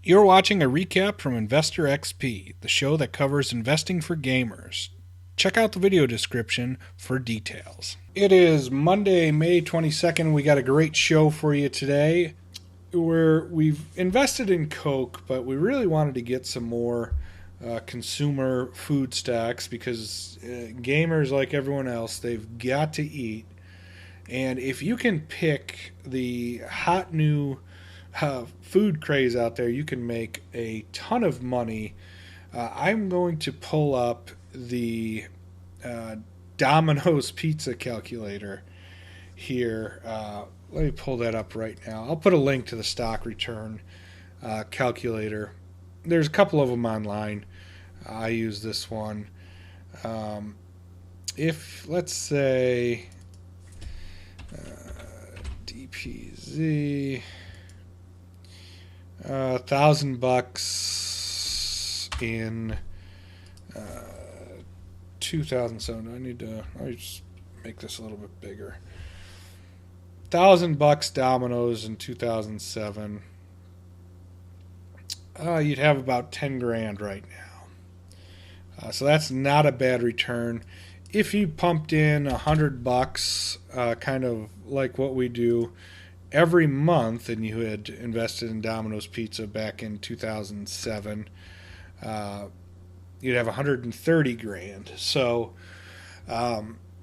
You're watching a recap from Investor XP, the show that covers investing for gamers. Check out the video description for details. It is Monday, May 22nd. We got a great show for you today. We've invested in Coke, but we really wanted to get some more consumer food stocks because gamers, like everyone else, they've got to eat. And if you can pick the hot new food craze out there, you can make a ton of money. I'm going to pull up the Domino's pizza calculator here. Let me pull that up right now. I'll put a link to the stock return calculator. There's a couple of them online. I use this one. If, let's say, DPZ, $1,000 in 2007. Let me just make this a little bit bigger. $1,000 Domino's in 2007. You'd have about 10 grand right now. So that's not a bad return. If you pumped in $100, kind of like what we do every month, and you had invested in Domino's Pizza back in 2007, you'd have 130 grand. So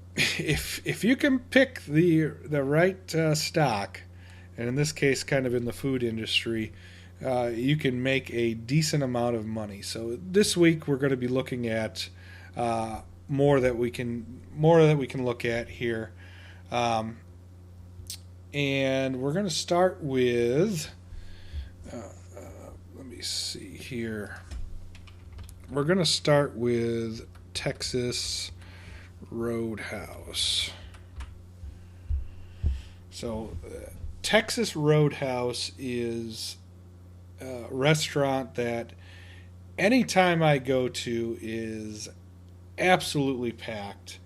if you can pick the right stock, and in this case kind of in the food industry, you can make a decent amount of money. So this week we're going to be looking at more that we can look at here. And we're going to start with, let me see here. We're going to start with Texas Roadhouse. So, Texas Roadhouse is a restaurant that anytime I go to is absolutely packed.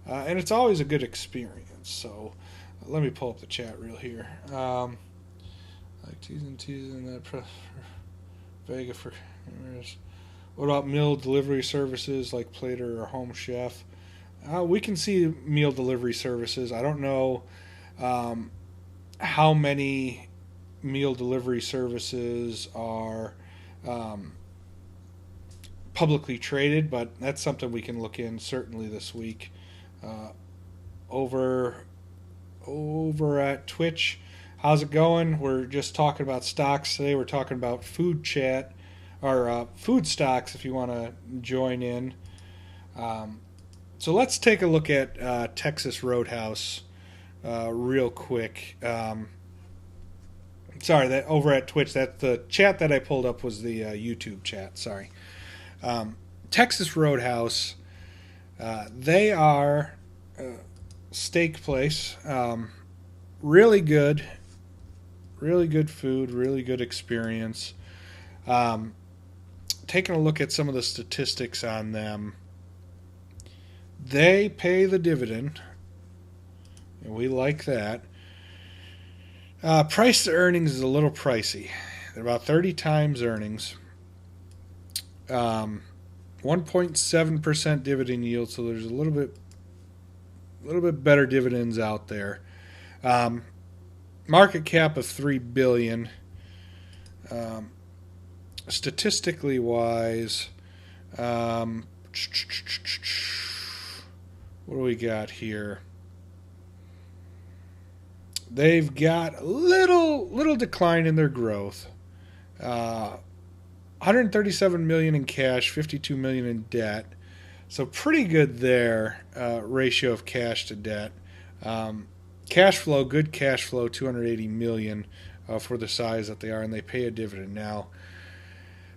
And it's always a good experience. So, let me pull up the chat reel here. Like T's and T's in that Vega for. What about meal delivery services like Plater or Home Chef? We can see meal delivery services. I don't know how many meal delivery services are publicly traded, but that's something we can look in certainly this week. Over at Twitch, how's it going? We're just talking about stocks today. We're talking about food chat, or food stocks if you want to join in. So let's take a look at Texas Roadhouse real quick. Sorry, that over at Twitch, that the chat that I pulled up was the YouTube chat. Sorry. Texas Roadhouse, they are steak place. Really good food, really good experience. Taking a look at some of the statistics on them, they pay the dividend, and we like that. Price to earnings is a little pricey. They're about 30 times earnings. 1.7% dividend yield, so there's a little bit better dividends out there. Market cap of $3 billion. Statistically wise, what do we got here? They've got a little decline in their growth. 137 million in cash, 52 million in debt. So pretty good there, ratio of cash to debt. Cash flow, good cash flow, 280 million for the size that they are, and they pay a dividend. Now,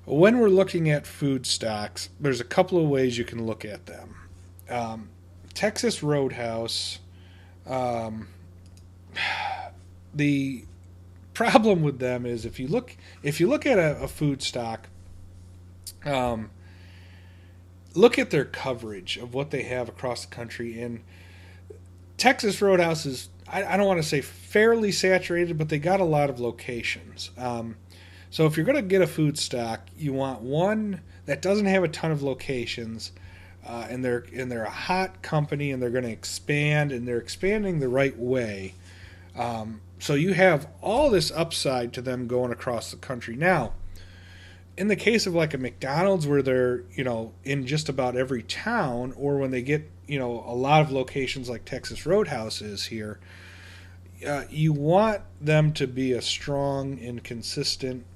when we're looking at food stocks, there's a couple of ways you can look at them. Texas Roadhouse, the problem with them is if you look at a food stock, look at their coverage of what they have across the country. And Texas Roadhouse is, I don't want to say fairly saturated, but they got a lot of locations. So if you're going to get a food stock, you want one that doesn't have a ton of locations, and they're a hot company, and they're going to expand, and they're expanding the right way. So you have all this upside to them going across the country. Now, in the case of like a McDonald's where they're, in just about every town, or when they get, a lot of locations like Texas Roadhouse is here, you want them to be a strong and consistent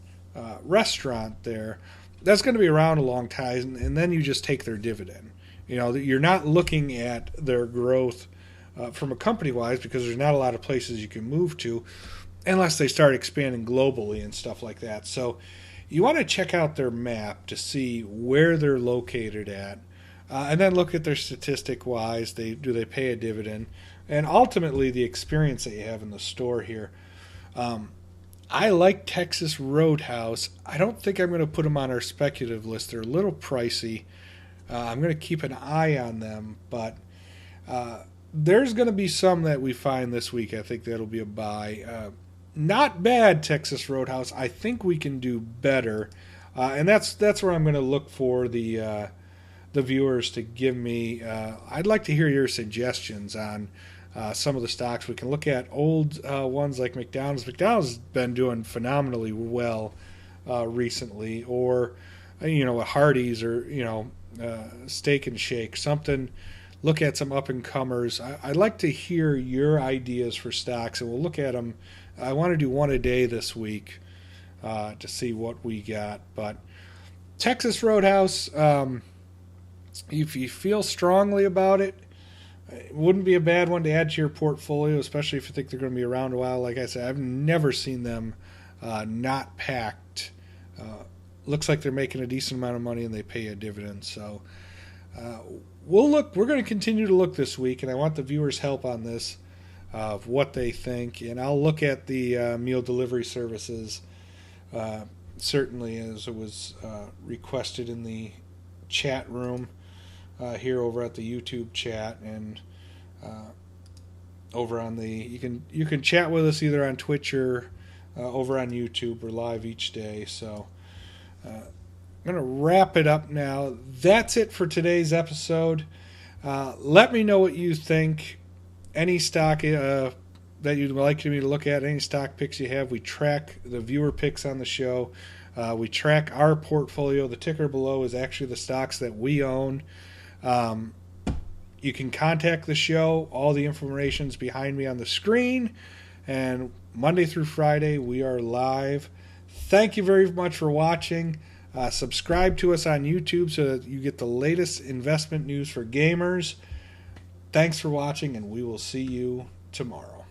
restaurant there. That's going to be around a long time, and then you just take their dividend. You're not looking at their growth from a company-wise, because there's not a lot of places you can move to unless they start expanding globally and stuff like that. So you want to check out their map to see where they're located at, and then look at their statistic-wise. Do they pay a dividend? And ultimately, the experience that you have in the store here. I like Texas Roadhouse. I don't think I'm going to put them on our speculative list. They're a little pricey. I'm going to keep an eye on them, but there's going to be some that we find this week. I think that'll be a buy. Not bad, Texas Roadhouse. I think we can do better, and that's where I'm going to look for the viewers to give me. I'd like to hear your suggestions on some of the stocks. We can look at old ones like McDonald's. McDonald's has been doing phenomenally well recently, or a Hardee's, or Steak and Shake, something. Look at some up-and-comers. I'd like to hear your ideas for stocks, and we'll look at them. I want to do one a day this week to see what we got. But Texas Roadhouse, if you feel strongly about it, it wouldn't be a bad one to add to your portfolio, especially if you think they're going to be around a while. Like I said, I've never seen them not packed. Looks like they're making a decent amount of money, and they pay a dividend. So we'll look. We're going to continue to look this week, and I want the viewers' help on this, of what they think. And I'll look at the meal delivery services, certainly as it was requested in the chat room here over at the YouTube chat, and over on the you can chat with us either on Twitch or over on YouTube. We're live each day. So I'm going to wrap it up now. That's it for today's episode. Let me know what you think. Any stock that you'd like me to look at, any stock picks you have. We track the viewer picks on the show. We track our portfolio. The ticker below is actually the stocks that we own. You can contact the show. All the information's behind me on the screen. And Monday through Friday, we are live. Thank you very much for watching. Subscribe to us on YouTube so that you get the latest investment news for gamers. Thanks for watching, and we will see you tomorrow.